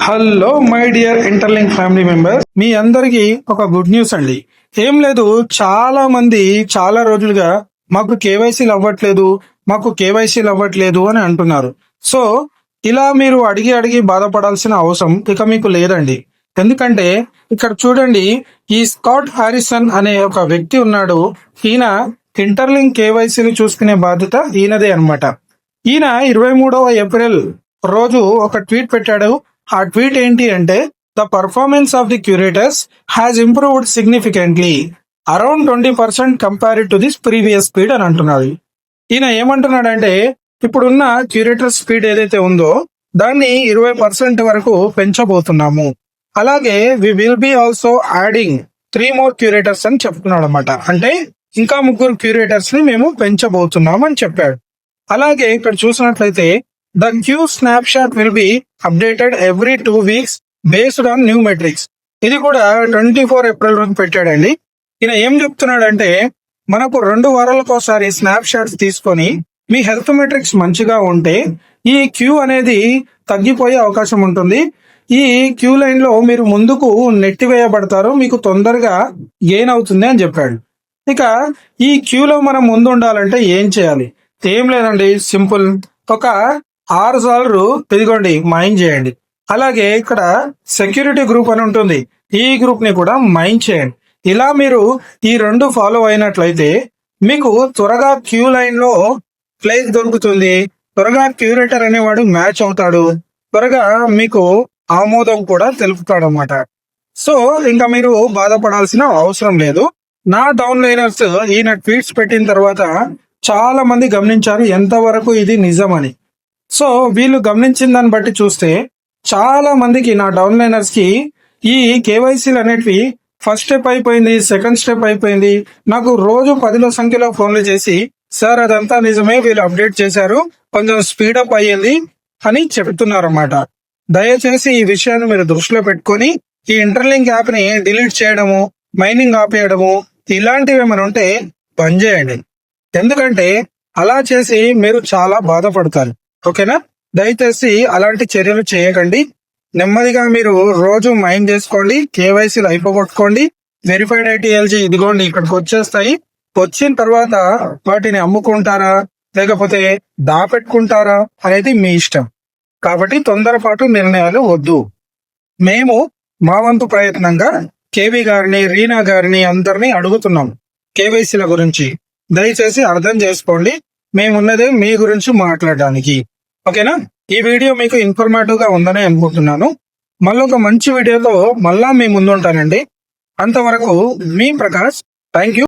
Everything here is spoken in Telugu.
Hello my dear Interlink family members, మీ అందరికి ఒక గుడ్ న్యూస్ అండి. ఏం లేదు, చాలా మంది చాలా రోజులుగా మాకు కేవైసీలు అవ్వట్లేదు అని అంటున్నారు. సో ఇలా మీరు అడిగి అడిగి బాధపడాల్సిన అవసరం ఇక మీకు లేదండి. ఎందుకంటే ఇక్కడ చూడండి, ఈ స్కాట్ హారిసన్ అనే ఒక వ్యక్తి ఉన్నాడు. ఈయన ఇంటర్లింక్ కేవైసీని చూసుకునే బాధ్యత ఈయనదే అన్నమాట. ఈయన 23వ ఏప్రిల్ రోజు ఒక ట్వీట్ పెట్టాడు. ఆ ట్వీట్ ఏంటి అంటే, the performance of the curators has improved significantly around 20% compared to this previous speed అని అంటున్నాడు. ఈయన ఏమంటున్నాడంటే, ఇప్పుడున్న క్యూరేటర్ స్పీడ్ ఏదైతే ఉందో దాన్ని 20% వరకు పెంచబోతున్నాము. అలాగే we will be also adding 3 more curators అని చెప్తున్నాడు అనమాట. అంటే ఇంకా 3 క్యూరేటర్స్ ని మేము పెంచబోతున్నాం అని చెప్పాడు. అలాగే ఇక్కడ చూసినట్లయితే the Q snapshot will be updated every 2 weeks based on new metrics. ఇది కూడా 24 ఏప్రిల్ రోజు పెట్టాడండి. ఈయన ఏం చెప్తున్నాడంటే, మనకు 2 వారాలకు ఒకసారి స్నాప్ షాట్స్ తీసుకొని మీ హెల్త్ మెట్రిక్స్ మంచిగా ఉంటే ఈ క్యూ అనేది తగ్గిపోయే అవకాశం ఉంటుంది. ఈ క్యూ లైన్ లో మీరు ముందుకు నెట్టివేయబడతారు, మీకు తొందరగా గెయిన్ అవుతుంది అని చెప్పాడు. ఇక ఈ క్యూలో మనం ముందు ఉండాలంటే ఏం చేయాలి? ఏం లేదండి, సింపుల్. ఒక 6 సార్లు ఇదిగోండి మైన్ చేయండి. అలాగే ఇక్కడ సెక్యూరిటీ గ్రూప్ అని ఉంటుంది, ఈ గ్రూప్ ని కూడా మైన్ చేయండి. ఇలా మీరు ఈ 2 ఫాలో అయినట్లయితే మీకు త్వరగా క్యూ లైన్ లో ప్లేస్ దొరుకుతుంది, త్వరగా క్యూరేటర్ అనేవాడు మ్యాచ్ అవుతాడు, త్వరగా మీకు ఆమోదం కూడా తెలుపుతాడు అన్నమాట. సో ఇంకా మీరు బాధపడాల్సిన అవసరం లేదు. నా డౌన్ లైనర్స్ ఈయన ట్వీట్స్ పెట్టిన తర్వాత చాలా మంది గమనించారు ఎంతవరకు ఇది నిజమని. సో వీళ్ళు గమనించిన దాన్ని బట్టి చూస్తే చాలా మందికి, నా డౌన్ లైనర్స్ కి ఈ కేవైసీలు అనేటివి ఫస్ట్ స్టెప్ అయిపోయింది, సెకండ్ స్టెప్ అయిపోయింది. నాకు రోజు 10ల సంఖ్యలో ఫోన్లు చేసి, సార్ అదంతా నిజమే, వీళ్ళు అప్డేట్ చేశారు, కొంచెం స్పీడప్ అయ్యింది అని చెప్తున్నారు అన్నమాట. దయచేసి ఈ విషయాన్ని మీరు దృష్టిలో పెట్టుకొని ఈ ఇంటర్లింక్ యాప్ ని డిలీట్ చేయడము, మైనింగ్ ఆపేయడము ఇలాంటివి ఏమైనా ఉంటే బంద్ చేయండి. ఎందుకంటే అలా చేసి మీరు చాలా బాధపడతారు. ఓకేనా? దయచేసి అలాంటి చర్యలు చేయకండి. నెమ్మదిగా మీరు రోజు మైన్ చేసుకోండి, కేవైసీలు అయిపోగొట్టుకోండి. వెరిఫైడ్ ఐటీఎల్జీ ఇదిగోండి ఇక్కడికి వచ్చేస్తాయి. వచ్చిన తర్వాత వాటిని అమ్ముకుంటారా లేకపోతే దాపెట్టుకుంటారా అనేది మీ ఇష్టం. కాబట్టి తొందరపాటు నిర్ణయాలు వద్దు. మేము మా వంతు ప్రయత్నంగా కేవీ గారిని, రీనా గారిని అందరినీ అడుగుతున్నాం కేవైసీల గురించి. దయచేసి అర్థం చేసుకోండి, మేమున్నదే మీ గురించి మాట్లాడడానికి. ఓకేనా? ఈ వీడియో మీకు ఇన్ఫర్మేటివ్ గా ఉందని అనుకుంటున్నాను. మళ్ళీ ఒక మంచి వీడియోతో మళ్ళా మీ ముందుంటానండి. అంతవరకు మీ ప్రకాష్. Thank you.